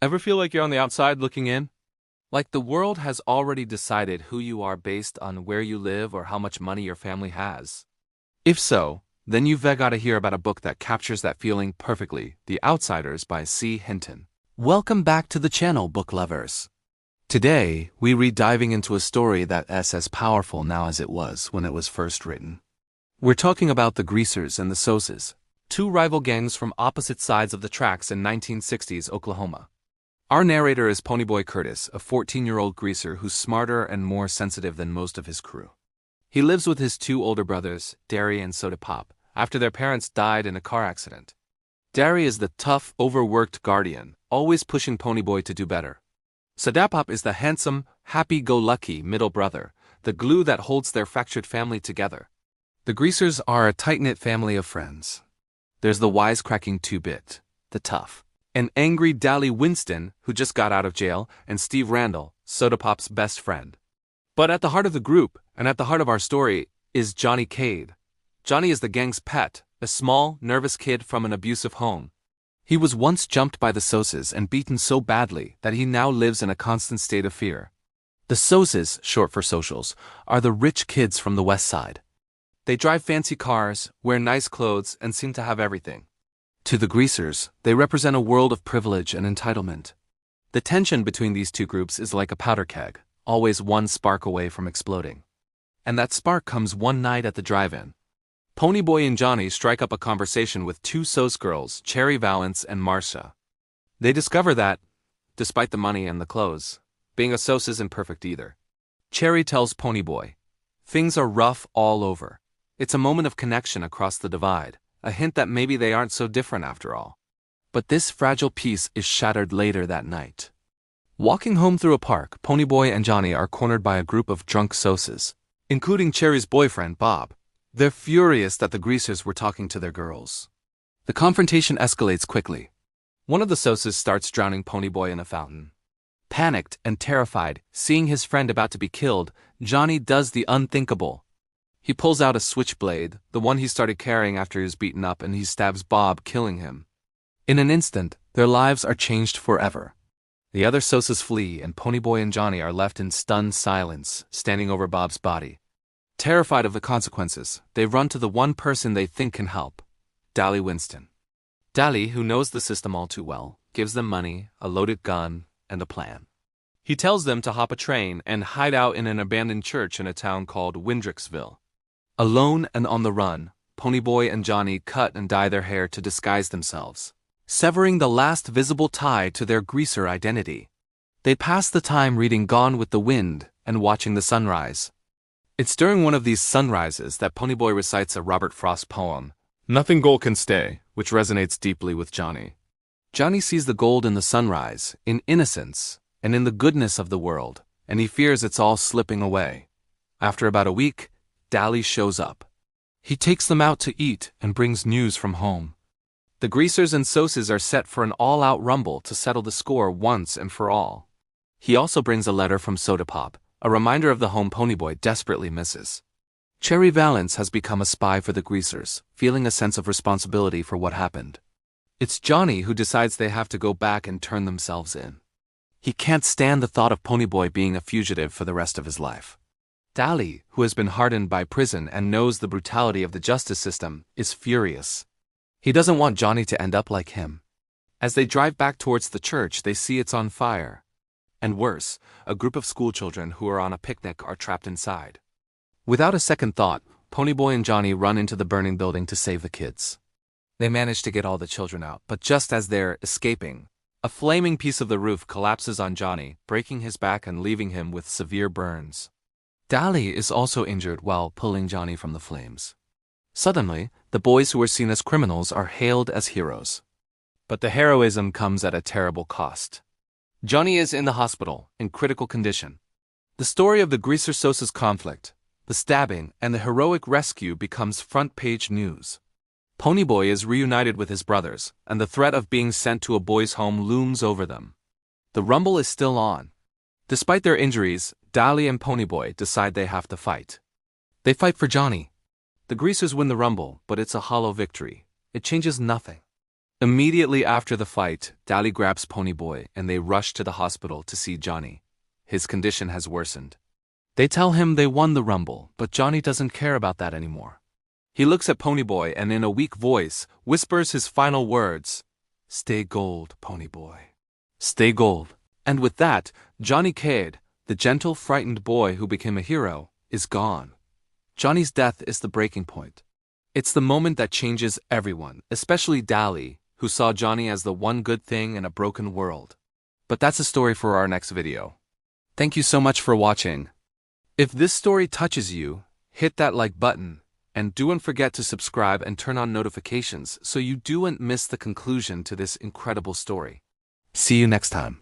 Ever feel like you're on the outside looking in? Like the world has already decided who you are based on where you live or how much money your family has? If so, then you've got to hear about a book that captures that feeling perfectly, The Outsiders by C. Hinton. Welcome back to the channel, book lovers. Today, we read diving into a story that's as powerful now as it was when it was first written. We're talking about the Greasers and the Socs, two rival gangs from opposite sides of the tracks in 1960s Oklahoma. Our narrator is Ponyboy Curtis, a 14-year-old greaser who's smarter and more sensitive than most of his crew. He lives with his two older brothers, Derry and Soda Pop, after their parents died in a car accident. Derry is the tough, overworked guardian, always pushing Ponyboy to do better. Soda Pop is the handsome, happy-go-lucky middle brother, the glue that holds their fractured family together. The Greasers are a tight-knit family of friends. There's the wisecracking two-bit, the tough, and angry Dally Winston, who just got out of jail, and Steve Randall, Soda Pop's best friend. But at the heart of the group, and at the heart of our story, is Johnny Cade. Johnny is the gang's pet, a small, nervous kid from an abusive home. He was once jumped by the Socs and beaten so badly that he now lives in a constant state of fear. The Socs, short for socials, are the rich kids from the West Side. They drive fancy cars, wear nice clothes, and seem to have everything. To the Greasers, they represent a world of privilege and entitlement. The tension between these two groups is like a powder keg, always one spark away from exploding. And that spark comes one night at the drive-in. Ponyboy and Johnny strike up a conversation with two Socs girls, Cherry Valance and Marcia. They discover that, despite the money and the clothes, being a Soc isn't perfect either. Cherry tells Ponyboy, "Things are rough all over. It's a moment of connection across the divide. A hint that maybe they aren't so different after all." But this fragile peace is shattered later that night. Walking home through a park, Ponyboy and Johnny are cornered by a group of drunk Socs, including Cherry's boyfriend, Bob. They're furious that the Greasers were talking to their girls. The confrontation escalates quickly. One of the Socs starts drowning Ponyboy in a fountain. Panicked and terrified, seeing his friend about to be killed, Johnny does the unthinkable. He pulls out a switchblade, the one he started carrying after he was beaten up, and he stabs Bob, killing him. In an instant, their lives are changed forever. The other Socs flee, and Ponyboy and Johnny are left in stunned silence, standing over Bob's body. Terrified of the consequences, they run to the one person they think can help, Dally Winston. Dally, who knows the system all too well, gives them money, a loaded gun, and a plan. He tells them to hop a train and hide out in an abandoned church in a town called Windricksville. Alone and on the run, Ponyboy and Johnny cut and dye their hair to disguise themselves, severing the last visible tie to their greaser identity. They pass the time reading Gone with the Wind and watching the sunrise. It's during one of these sunrises that Ponyboy recites a Robert Frost poem, "Nothing Gold Can Stay," which resonates deeply with Johnny. Johnny sees the gold in the sunrise, in innocence, and in the goodness of the world, and he fears it's all slipping away. After about a week, Dally shows up. He takes them out to eat and brings news from home. The Greasers and Socs are set for an all-out rumble to settle the score once and for all. He also brings a letter from Soda Pop, a reminder of the home Ponyboy desperately misses. Cherry Valance has become a spy for the Greasers, feeling a sense of responsibility for what happened. It's Johnny who decides they have to go back and turn themselves in. He can't stand the thought of Ponyboy being a fugitive for the rest of his life. Dally, who has been hardened by prison and knows the brutality of the justice system, is furious. He doesn't want Johnny to end up like him. As they drive back towards the church, they see it's on fire. And worse, a group of schoolchildren who are on a picnic are trapped inside. Without a second thought, Ponyboy and Johnny run into the burning building to save the kids. They manage to get all the children out, but just as they're escaping, a flaming piece of the roof collapses on Johnny, breaking his back and leaving him with severe burns. Dally is also injured while pulling Johnny from the flames. Suddenly, the boys who were seen as criminals are hailed as heroes. But the heroism comes at a terrible cost. Johnny is in the hospital, in critical condition. The story of the Greaser-Socs conflict, the stabbing, and the heroic rescue becomes front-page news. Ponyboy is reunited with his brothers, and the threat of being sent to a boys' home looms over them. The rumble is still on. Despite their injuries, Dally and Ponyboy decide they have to fight. They fight for Johnny. The Greasers win the rumble, but it's a hollow victory. It changes nothing. Immediately after the fight, Dally grabs Ponyboy and they rush to the hospital to see Johnny. His condition has worsened. They tell him they won the rumble, but Johnny doesn't care about that anymore. He looks at Ponyboy and in a weak voice, whispers his final words. Stay gold, Ponyboy. Stay gold. And with that, Johnny Cade, the gentle, frightened boy who became a hero, is gone. Johnny's death is the breaking point. It's the moment that changes everyone, especially Dally, who saw Johnny as the one good thing in a broken world. But that's a story for our next video. Thank you so much for watching. If this story touches you, hit that like button, and don't forget to subscribe and turn on notifications so you don't miss the conclusion to this incredible story. See you next time.